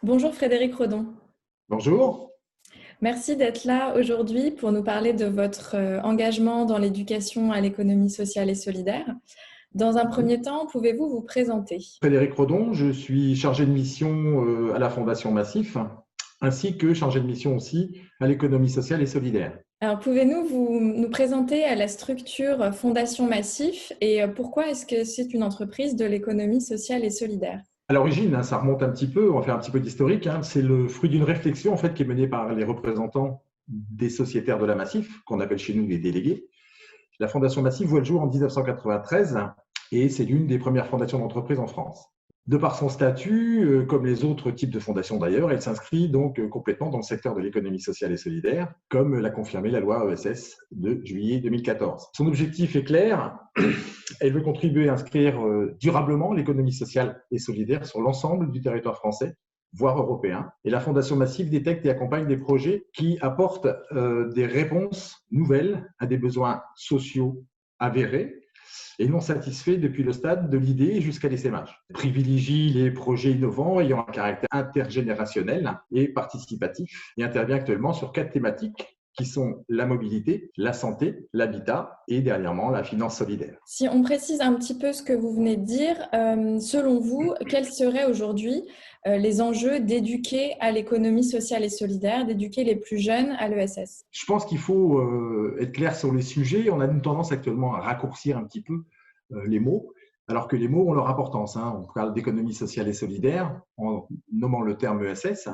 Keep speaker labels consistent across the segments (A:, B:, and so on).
A: Bonjour Frédéric Redon.
B: Bonjour.
A: Merci d'être là aujourd'hui pour nous parler de votre engagement dans l'éducation à l'économie sociale et solidaire. Dans un premier temps, pouvez-vous vous présenter?
B: Frédéric Redon, je suis chargé de mission à la Fondation Massif, ainsi que chargé de mission aussi à l'économie sociale et solidaire.
A: Alors, pouvez-vous nous présenter la structure Fondation Massif et pourquoi est-ce que c'est une entreprise de l'économie sociale et solidaire?
B: À l'origine, ça remonte un petit peu, on va faire un petit peu d'historique, c'est le fruit d'une réflexion en fait, qui est menée par les représentants des sociétaires de la Massif, qu'on appelle chez nous les délégués. La Fondation Massif voit le jour en 1993 et c'est l'une des premières fondations d'entreprise en France. De par son statut, comme les autres types de fondations d'ailleurs, elle s'inscrit donc complètement dans le secteur de l'économie sociale et solidaire, comme l'a confirmé la loi ESS de juillet 2014. Son objectif est clair, elle veut contribuer à inscrire durablement l'économie sociale et solidaire sur l'ensemble du territoire français, voire européen. Et la Fondation Massif détecte et accompagne des projets qui apportent des réponses nouvelles à des besoins sociaux avérés et non satisfaits depuis le stade de l'idée jusqu'à l'essaimage. Privilégie les projets innovants ayant un caractère intergénérationnel et participatif et intervient actuellement sur 4 thématiques qui sont la mobilité, la santé, l'habitat et dernièrement la finance solidaire.
A: Si on précise un petit peu ce que vous venez de dire, selon vous, quels seraient aujourd'hui les enjeux d'éduquer à l'économie sociale et solidaire, d'éduquer les plus jeunes à l'ESS?
B: Je pense qu'il faut être clair sur les sujets. On a une tendance actuellement à raccourcir un petit peu les mots, alors que les mots ont leur importance. On parle d'économie sociale et solidaire en nommant le terme ESS.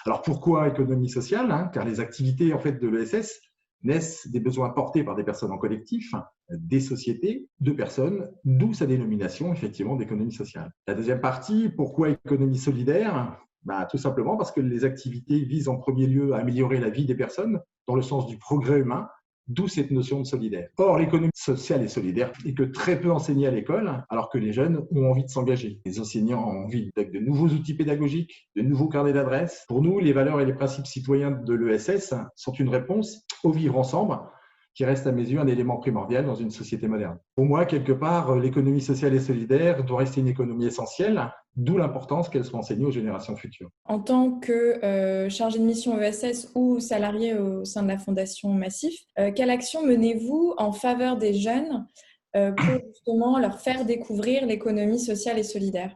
B: Alors pourquoi économie sociale? Car les activités en fait de l'ESS naissent des besoins portés par des personnes en collectif, des sociétés, de personnes, d'où sa dénomination effectivement d'économie sociale. La deuxième partie, pourquoi économie solidaire? Tout simplement parce que les activités visent en premier lieu à améliorer la vie des personnes dans le sens du progrès humain, d'où cette notion de solidaire. Or, l'économie sociale et solidaire n'est que très peu enseignée à l'école, alors que les jeunes ont envie de s'engager. Les enseignants ont envie de nouveaux outils pédagogiques, de nouveaux carnets d'adresses. Pour nous, les valeurs et les principes citoyens de l'ESS sont une réponse au vivre ensemble, qui reste à mes yeux un élément primordial dans une société moderne. Pour moi, quelque part, l'économie sociale et solidaire doit rester une économie essentielle, d'où l'importance qu'elle soit enseignée aux générations futures.
A: En tant que chargé de mission ESS ou salarié au sein de la Fondation Massif, quelle action menez-vous en faveur des jeunes pour justement leur faire découvrir l'économie sociale et solidaire?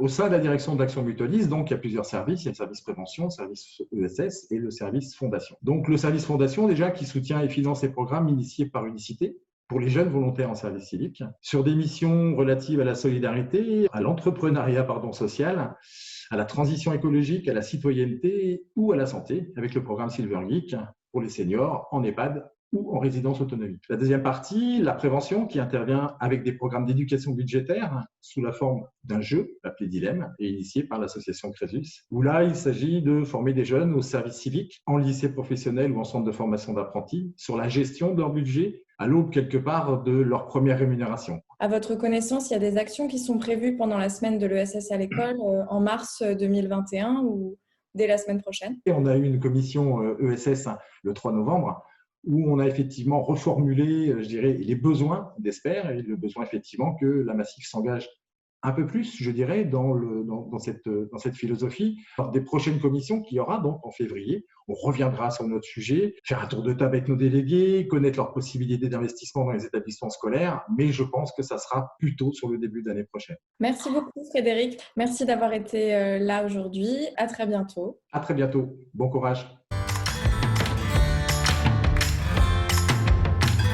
B: Au sein de la direction d'Action Mutualiste, donc, il y a plusieurs services. Il y a le service prévention, le service ESS et le service fondation. Donc, le service fondation, déjà, qui soutient et finance les programmes initiés par Unicité pour les jeunes volontaires en service civique, sur des missions relatives à la solidarité, à l'entrepreneuriat social, à la transition écologique, à la citoyenneté ou à la santé, avec le programme Silver Geek pour les seniors en EHPAD ou en résidence autonomie. La deuxième partie, la prévention, qui intervient avec des programmes d'éducation budgétaire sous la forme d'un jeu appelé Dilemme et initié par l'association Crésus, où là, il s'agit de former des jeunes au service civique, en lycée professionnel ou en centre de formation d'apprentis, sur la gestion de leur budget à l'aube quelque part de leur première rémunération.
A: À votre connaissance, il y a des actions qui sont prévues pendant la semaine de l'ESS à l'école en mars 2021 ou dès la semaine prochaine?
B: Et on a eu une commission ESS le 3 novembre où on a effectivement reformulé, je dirais, les besoins d'Esper et le besoin effectivement que la Massif s'engage un peu plus, je dirais, dans cette philosophie. Lors des prochaines commissions qu'il y aura donc en février, on reviendra sur notre sujet, faire un tour de table avec nos délégués, connaître leurs possibilités d'investissement dans les établissements scolaires, mais je pense que ça sera plutôt sur le début de l'année prochaine.
A: Merci beaucoup Frédéric, merci d'avoir été là aujourd'hui. À très bientôt.
B: À très bientôt. Bon courage.